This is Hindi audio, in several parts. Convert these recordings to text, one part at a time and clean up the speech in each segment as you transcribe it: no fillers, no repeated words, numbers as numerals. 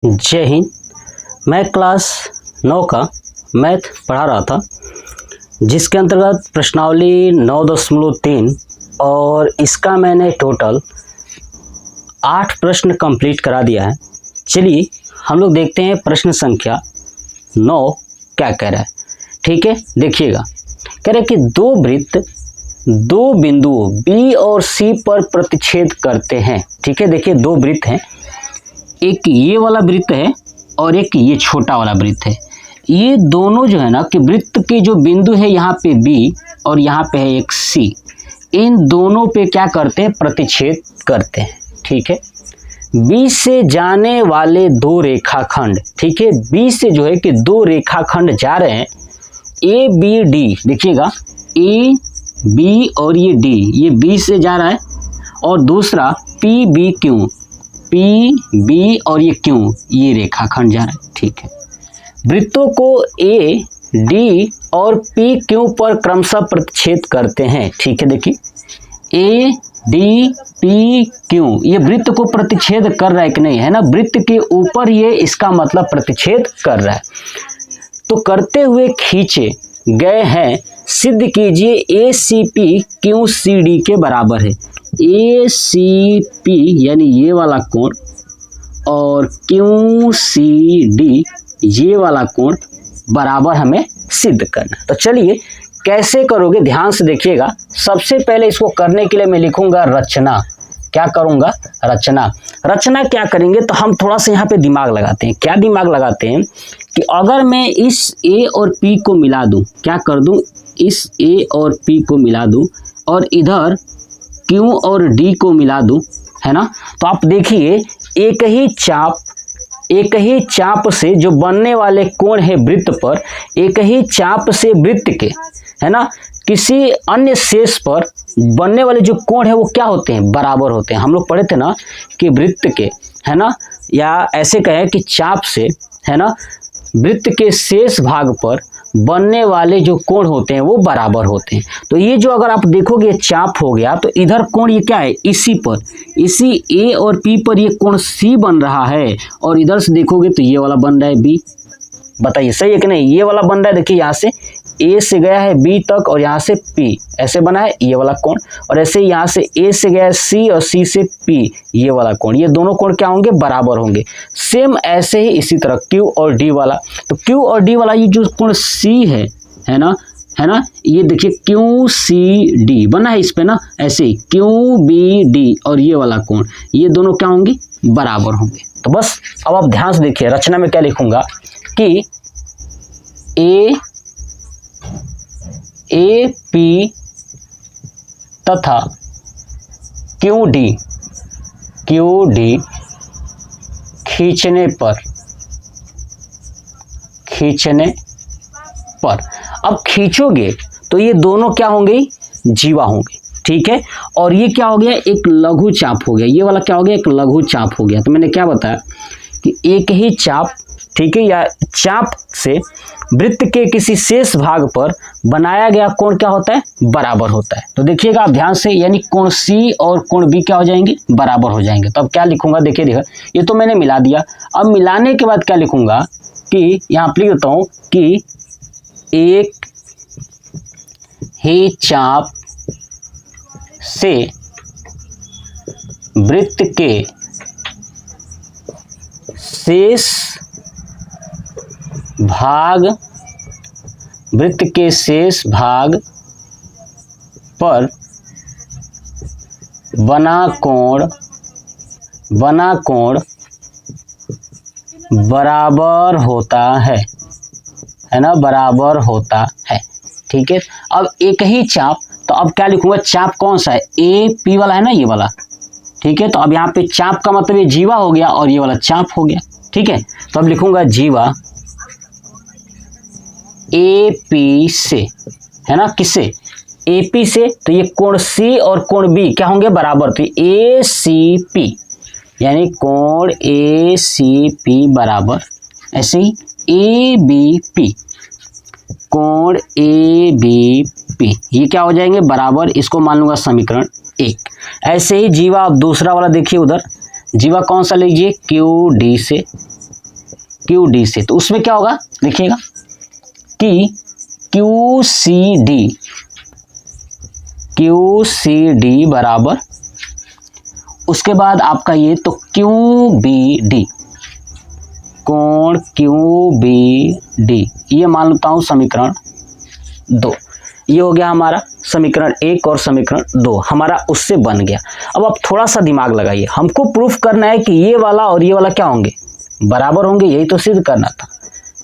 जय हिंद। मैं क्लास 9 का मैथ पढ़ा रहा था, जिसके अंतर्गत प्रश्नावली 9.3 और इसका मैंने टोटल 8 प्रश्न कंप्लीट करा दिया है। चलिए हम लोग देखते हैं प्रश्न संख्या 9 क्या कह रहा है। ठीक है, देखिएगा। कह रहा है कि दो वृत्त दो बिंदुओं B और C पर प्रतिच्छेद करते हैं। ठीक है, देखिए दो वृत्त हैं, एक ये वाला वृत्त है और एक ये छोटा वाला वृत्त है। ये दोनों जो है ना कि वृत्त के जो बिंदु है यहाँ पे B और यहाँ पे है एक C, इन दोनों पे क्या करते हैं, प्रतिच्छेद करते हैं। ठीक है, B से जाने वाले दो रेखाखंड, ठीक है, B से जो है कि दो रेखाखंड जा रहे हैं ABD। देखिएगा AB और ये D, ये B से जा रहा है, और दूसरा PBQ, PB और ये Q, ये रेखाखंड जा रहा है। ठीक है, वृत्तों को AD और PQ पर क्रमशः प्रतिच्छेद करते हैं। ठीक है, देखिए ADPQ ये वृत्त को प्रतिच्छेद कर रहा है कि नहीं, है ना, वृत्त के ऊपर ये इसका मतलब प्रतिच्छेद कर रहा है। तो करते हुए खींचे गए हैं, सिद्ध कीजिए ACP QCD के बराबर है। ACP यानी ये वाला कोण और QCD ये वाला कोण बराबर हमें सिद्ध करना। तो चलिए कैसे करोगे, ध्यान से देखिएगा। सबसे पहले इसको करने के लिए मैं लिखूंगा रचना। क्या करूंगा, रचना। रचना क्या करेंगे, तो हम थोड़ा सा यहाँ पे दिमाग लगाते हैं। क्या दिमाग लगाते हैं कि अगर मैं इस A और P को मिला दूं, क्या कर दूं, इस A और P को मिला दूं और इधर Q और D को मिला दूं, है ना, तो आप देखिए एक ही चाप से जो बनने वाले कोण है वृत्त पर, एक ही चाप से वृत्त के, है ना, किसी अन्य शेष पर बनने वाले जो कोण है वो क्या होते हैं, बराबर होते हैं। हम लोग पढ़े थे ना कि वृत्त के, है ना, या ऐसे कहें कि चाप से, है ना, वृत्त के शेष भाग पर बनने वाले जो कोण होते हैं वो बराबर होते हैं। तो ये जो अगर आप देखोगे चाप हो गया, तो इधर कोण ये क्या है, इसी पर, इसी A और P पर ये कोण C बन रहा है, और इधर से देखोगे तो ये वाला बन रहा है B। बताइए सही है कि नहीं, ये वाला बन रहा है। देखिए यहाँ से A से गया है B तक और यहाँ से P, ऐसे बना है ये वाला कोण, और ऐसे यहाँ से A से गया है C और C से P, ये वाला कोण, ये दोनों कोण क्या होंगे, बराबर होंगे। सेम ऐसे ही इसी तरह Q और D वाला, तो Q और D वाला ये जो कोण C है ना, ये देखिए QCD बना है इस पे ना, ऐसे ही QBD और ये वाला कोण, ये दोनों क्या होंगे, बराबर होंगे। तो बस अब आप ध्यान से देखिए, रचना में क्या लिखूंगा कि AP तथा QD खींचने पर अब खींचोगे तो ये दोनों क्या होंगे, जीवा होंगे। ठीक है, और ये क्या हो गया, एक लघु चाप हो गया, ये वाला क्या हो गया, एक लघु चाप हो गया। तो मैंने क्या बताया कि एक ही चाप, ठीक है, या चाप से वृत्त के किसी शेष भाग पर बनाया गया कोण क्या होता है, बराबर होता है। तो देखिएगा आप ध्यान से, यानी कोण C और कोण B क्या हो जाएंगे, बराबर हो जाएंगे। तो अब क्या लिखूंगा, देखिए ये तो मैंने मिला दिया। अब मिलाने के बाद क्या लिखूंगा कि यहाँ पर लिख देता हूं कि एक ही चाप से वृत्त के शेष भाग पर बना कोण बराबर होता है ना, बराबर होता है। ठीक है, अब एक ही चाप, तो अब क्या लिखूंगा, चाप कौन सा है, AP वाला है ना, ये वाला। ठीक है, तो अब यहाँ पे चाप का मतलब ये जीवा हो गया और ये वाला चाप हो गया। ठीक है, तो अब लिखूंगा जीवा AP से, है ना, किससे, AP से, तो ये कोण C और कोण B क्या होंगे, बराबर। तो ACP यानी कोण ACP बराबर, ऐसे ही ABP कोण ABP, ये क्या हो जाएंगे, बराबर। इसको मान लूंगा समीकरण 1। ऐसे ही जीवा, अब दूसरा वाला देखिए, उधर जीवा कौन सा लीजिए, क्यू डी से, क्यू डी से, तो उसमें क्या होगा देखिएगा कि क्यू सी डी बराबर, उसके बाद आपका ये तो क्यू बी डी, कोण क्यू बी डी, ये मान लेता हूं समीकरण 2। ये हो गया हमारा समीकरण 1 और समीकरण 2 हमारा उससे बन गया। अब आप थोड़ा सा दिमाग लगाइए, हमको प्रूफ करना है कि ये वाला और ये वाला क्या होंगे, बराबर होंगे, यही तो सिद्ध करना था।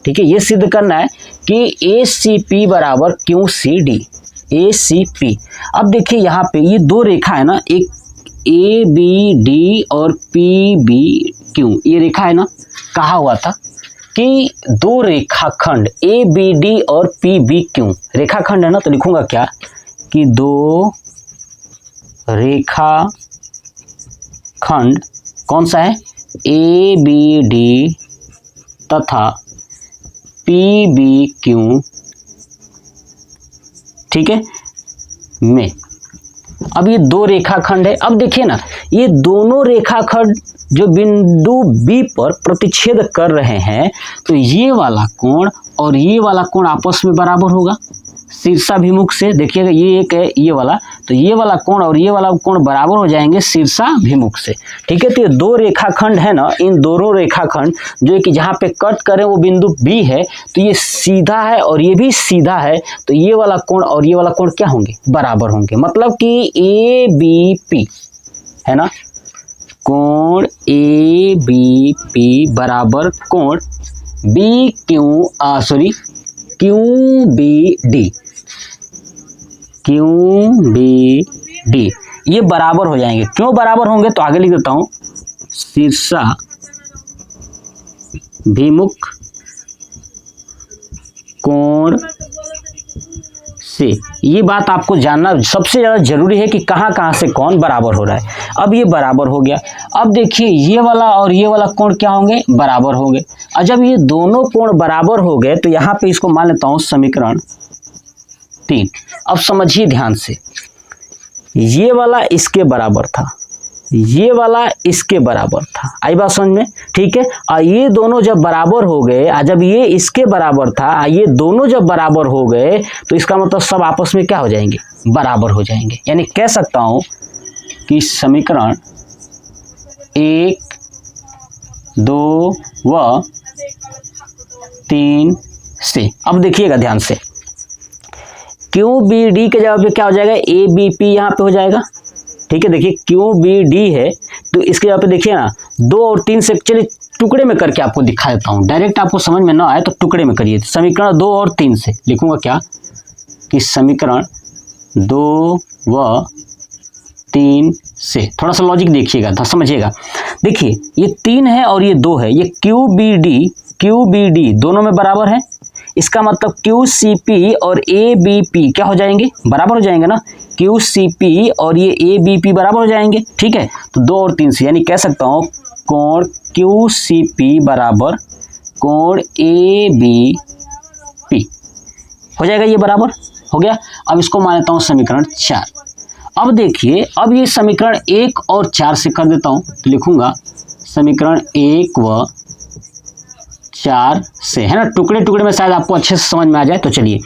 ठीक है, ये सिद्ध करना है कि ए सी पी बराबर क्यू सी डी, ए सी पी। अब देखिए यहाँ पे ये दो रेखा है ना, एक ए बी डी और पी बी क्यू, ये रेखा है ना, कहा हुआ था कि दो रेखाखंड ए बी डी और पी बी क्यू, रेखाखंड है ना, तो लिखूंगा क्या कि दो रेखाखंड कौन सा है, ए बी डी तथा पी बी क्यू, ठीक है में। अब ये दो रेखाखंड है, अब देखिए ना ये दोनों रेखाखंड जो बिंदु बी पर प्रतिच्छेद कर रहे हैं, तो ये वाला कोण और ये वाला कोण आपस में बराबर होगा शीर्षाभिमुख से। देखिएगा ये एक है ये वाला, तो ये वाला कोण और ये वाला कोण बराबर हो जाएंगे शीर्षाभिमुख से। ठीक है, तो ये दो रेखाखंड है ना, इन दोनों रेखाखंड जो कि जहाँ पे कट करें वो बिंदु बी है, तो ये सीधा है और ये भी सीधा है, तो ये वाला कोण और ये वाला कोण क्या होंगे, बराबर होंगे। मतलब कि ए बी पी है ना, कोण ए बी पी बराबर कोण B Q Q B D, ये बराबर हो जाएंगे। क्यों बराबर होंगे, तो आगे लिख देता हूं, शीर्षाभिमुख कोण से। ये बात आपको जानना सबसे ज़्यादा जरूरी है कि कहाँ कहाँ से कौन बराबर हो रहा है। अब ये बराबर हो गया, अब देखिए ये वाला और ये वाला कोण क्या होंगे, बराबर होंगे। और जब ये दोनों कोण बराबर हो गए तो यहाँ पे इसको मान लेता हूँ समीकरण 3। अब समझिए ध्यान से, ये वाला इसके बराबर था, ये वाला इसके बराबर था, आई बात समझ में। ठीक है, और ये दोनों जब बराबर हो गए, जब ये इसके बराबर था, ये दोनों जब बराबर हो गए, तो इसका मतलब सब आपस में क्या हो जाएंगे, बराबर हो जाएंगे। यानी कह सकता हूं कि समीकरण 1, 2 व 3 से, अब देखिएगा ध्यान से, क्यू बी डी के जगह पे क्या हो जाएगा, ए बी पी यहाँ पे हो जाएगा। ठीक है, देखिए क्यू बी डी है, तो इसके जगह पे देखिए ना 2 और 3 से, चलिए टुकड़े में करके आपको दिखा देता हूँ, डायरेक्ट आपको समझ में ना आए तो टुकड़े में करिए। समीकरण 2 और 3 से लिखूंगा क्या कि समीकरण 2 व 3 से, थोड़ा सा लॉजिक देखिएगा, समझिएगा। देखिए ये 3 है और ये 2 है, ये क्यू बी डी दोनों में बराबर है, इसका मतलब क्यू सी पी और ए बी पी क्या हो जाएंगे, बराबर हो जाएंगे ना, क्यू सी पी और ये ए बी पी बराबर हो जाएंगे। ठीक है, तो 2 और 3 से, यानी कह सकता हूँ कोण क्यू सी पी बराबर कोण ए बी पी हो जाएगा, ये बराबर हो गया। अब इसको मान लेता हूँ समीकरण 4। अब देखिए, अब ये समीकरण 1 और 4 से कर देता हूँ, तो लिखूंगा समीकरण 1 व 4 से, है ना, टुकड़े टुकड़े में शायद आपको अच्छे से समझ में आ जाए। तो चलिए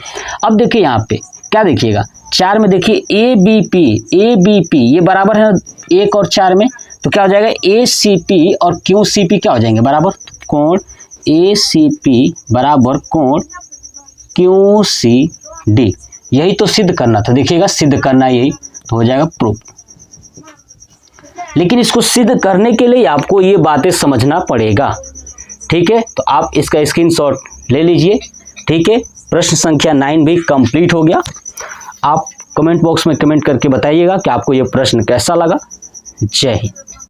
अब देखिए यहाँ पे क्या देखिएगा, 4 में देखिए ए बी पी ये बराबर है 1 और 4 में, तो क्या हो जाएगा ए सी पी और क्यू सी पी क्या हो जाएंगे बराबर, कोण ए सी पी बराबर कोण क्यू सी डी। यही तो सिद्ध करना था, देखिएगा सिद्ध करना यही तो हो जाएगा प्रूफ। लेकिन इसको सिद्ध करने के लिए आपको ये बातें समझना पड़ेगा। ठीक है, तो आप इसका स्क्रीनशॉट ले लीजिए। ठीक है, प्रश्न संख्या 9 भी कंप्लीट हो गया। आप कमेंट बॉक्स में कमेंट करके बताइएगा कि आपको ये प्रश्न कैसा लगा। जय हिंद।